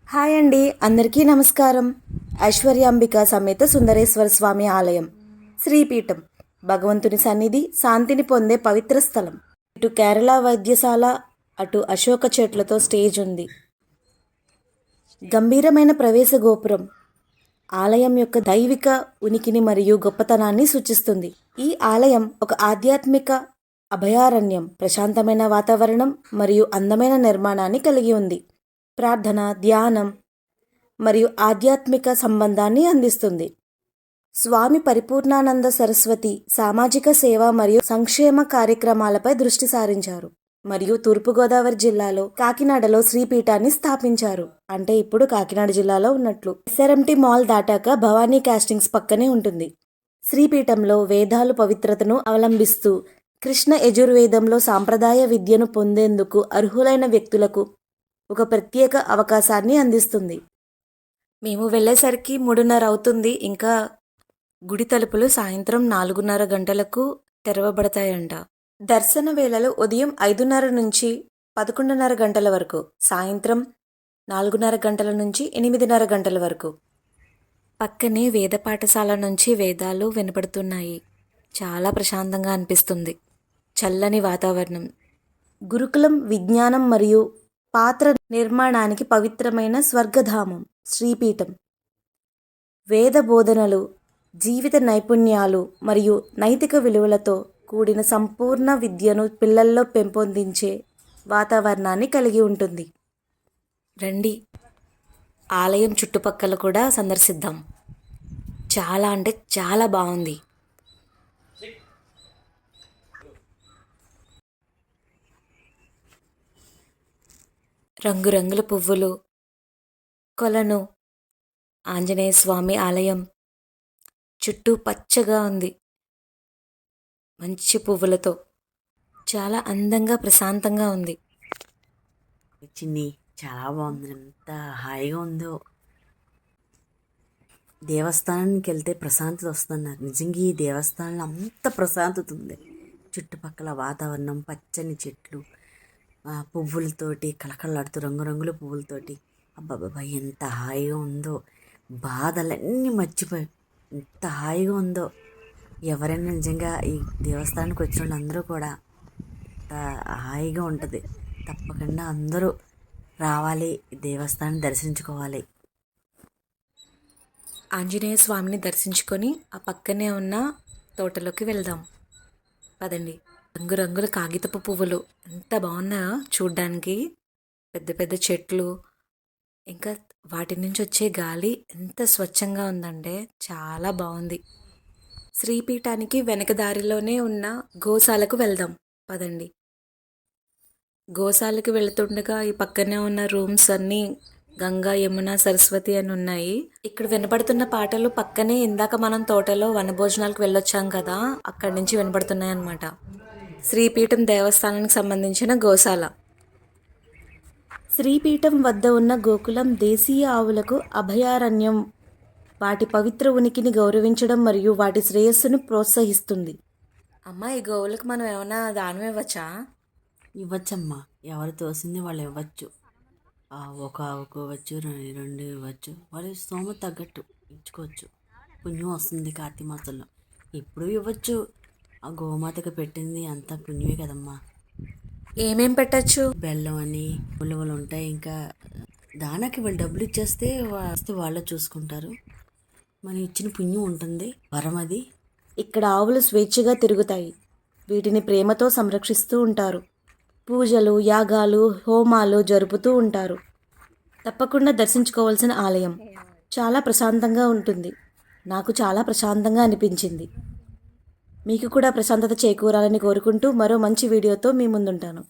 Hi అండి, అందరికీ నమస్కారం. ఐశ్వర్యాంబిక సమేత సుందరేశ్వర స్వామి ఆలయం, శ్రీపీఠం, భగవంతుని సన్నిధి, శాంతిని పొందే పవిత్ర స్థలం. ఇటు కేరళ వైద్యశాల, అటు అశోక చెట్లతో స్టేజ్ ఉంది. గంభీరమైన ప్రవేశ గోపురం ఆలయం యొక్క దైవిక ఉనికిని మరియు గొప్పతనాన్ని సూచిస్తుంది. ఈ ఆలయం ఒక ఆధ్యాత్మిక అభయారణ్యం, ప్రశాంతమైన వాతావరణం మరియు అందమైన నిర్మాణాన్ని కలిగి ఉంది. ప్రార్థన, ధ్యానం మరియు ఆధ్యాత్మిక సంబంధాన్ని అందిస్తుంది. స్వామి పరిపూర్ణానంద సరస్వతి సామాజిక సేవ మరియు సంక్షేమ కార్యక్రమాలపై దృష్టి సారించారు మరియు తూర్పుగోదావరి జిల్లాలో కాకినాడలో శ్రీపీఠాన్ని స్థాపించారు. అంటే ఇప్పుడు కాకినాడ జిల్లాలో ఉన్నట్లు. ఎస్ఆర్ఎంటీ మాల్ దాటాక భవానీ కాస్టింగ్స్ పక్కనే ఉంటుంది. శ్రీపీఠంలో వేదాలు పవిత్రతను అవలంబిస్తూ కృష్ణ యజుర్వేదంలో సాంప్రదాయ విద్యను పొందేందుకు అర్హులైన వ్యక్తులకు ఒక ప్రత్యేక అవకాశాన్ని అందిస్తుంది. మేము వెళ్ళేసరికి 3:30 అవుతుంది. ఇంకా గుడి తలుపులు సాయంత్రం 4:30 గంటలకు తెరవబడతాయంట. దర్శన వేళలు ఉదయం 5:30 నుంచి 11:30 గంటల వరకు, సాయంత్రం 4:30 గంటల నుంచి 8:30 గంటల వరకు. పక్కనే వేద పాఠశాల నుంచి వేదాలు వినపడుతున్నాయి. చాలా ప్రశాంతంగా అనిపిస్తుంది. చల్లని వాతావరణం. గురుకులం విజ్ఞానం మరియు పాత్ర నిర్మాణానికి పవిత్రమైన స్వర్గధామం శ్రీపీఠం. వేద బోధనలు, జీవిత నైపుణ్యాలు మరియు నైతిక విలువలతో కూడిన సంపూర్ణ విద్యను పిల్లల్లో పెంపొందించే వాతావరణాన్ని కలిగి ఉంటుంది. రండి, ఆలయం చుట్టుపక్కల కూడా సందర్శిద్దాం. చాలా అంటే చాలా బాగుంది. రంగురంగుల పువ్వులు, కొలను, ఆంజనేయ స్వామి ఆలయం చుట్టూ పచ్చగా ఉంది. మంచి పువ్వులతో చాలా అందంగా ప్రశాంతంగా ఉంది. చిన్ని చాలా బాగుంది. ఎంత హాయిగా ఉందో. దేవస్థానానికి వెళ్తే ప్రశాంతత వస్తున్నారు. నిజంగా ఈ దేవస్థానంలో అంత ప్రశాంతత ఉంది. చుట్టుపక్కల వాతావరణం, పచ్చని చెట్లు, పువ్వులతోటి కళకళలాడుతూ, రంగురంగుల పువ్వులతోటి అబ్బాబ్బా ఎంత హాయిగా ఉందో. బాధలన్నీ మర్చిపోయి ఎంత హాయిగా ఉందో. ఎవరైనా నిజంగా ఈ దేవస్థానానికి వచ్చిన వాళ్ళందరూ కూడా ఎంత హాయిగా ఉంటుంది. తప్పకుండా అందరూ రావాలి, దేవస్థానం దర్శించుకోవాలి. ఆంజనేయ స్వామిని దర్శించుకొని ఆ పక్కనే ఉన్న తోటలోకి వెళ్దాం. పదండి. రంగురంగుల కాగితపు పువ్వులు ఎంత బాగున్నాయో చూడ్డానికి. పెద్ద పెద్ద చెట్లు, ఇంకా వాటి నుంచి వచ్చే గాలి ఎంత స్వచ్ఛంగా ఉందంటే చాలా బాగుంది. శ్రీపీఠానికి వెనక దారిలోనే ఉన్న గోశాలకు వెళ్దాం. పదండి. గోశాలకు వెళుతుండగా ఈ పక్కనే ఉన్న రూమ్స్ అన్నీ గంగా, యమున, సరస్వతి అని ఉన్నాయి. ఇక్కడ వినపడుతున్న పాటలు పక్కనే ఇందాక మనం తోటలో వనభోజనాలకు వెళ్ళొచ్చాం కదా, అక్కడి నుంచి వినపడుతున్నాయి అన్నమాట. శ్రీపీఠం దేవస్థానానికి సంబంధించిన గోశాల. శ్రీపీఠం వద్ద ఉన్న గోకులం దేశీయ ఆవులకు అభయారణ్యం. వాటి పవిత్ర ఉనికిని గౌరవించడం మరియు వాటి శ్రేయస్సును ప్రోత్సహిస్తుంది. అమ్మ, ఈ గోవులకు మనం ఏమైనా దానం ఇవ్వచ్చా? ఇవ్వచ్చమ్మా, ఎవరు తోసింది వాళ్ళు ఇవ్వచ్చు. ఒక ఆవుకు ఇవ్వచ్చు, రెండు ఇవ్వచ్చు. వాళ్ళ స్తోమత తగ్గట్టు ఇచ్చుకోవచ్చు. పుణ్యం వస్తుంది కార్తీక మాసంలో. ఇప్పుడు ఇవ్వచ్చు. ఆ గోమాతకు పెట్టింది అంతా పుణ్యమే కదమ్మా. ఏమేం పెట్టచ్చు? బెల్లం అని ఉలువలు ఉంటాయి. ఇంకా దానాకి వాళ్ళు డబ్బులు ఇచ్చేస్తే వాళ్ళే చూసుకుంటారు. మనం ఇచ్చిన పుణ్యం ఉంటుంది. వరం అది. ఇక్కడ ఆవులు స్వేచ్ఛగా తిరుగుతాయి. వీటిని ప్రేమతో సంరక్షిస్తూ ఉంటారు. పూజలు, యాగాలు, హోమాలు జరుపుతూ ఉంటారు. తప్పకుండా దర్శించుకోవాల్సిన ఆలయం. చాలా ప్రశాంతంగా ఉంటుంది. నాకు చాలా ప్రశాంతంగా అనిపించింది. మీకు కూడా ప్రశాంతత చేకూరాలని కోరుకుంటూ మరో మంచి వీడియోతో మీ ముందుంటాను.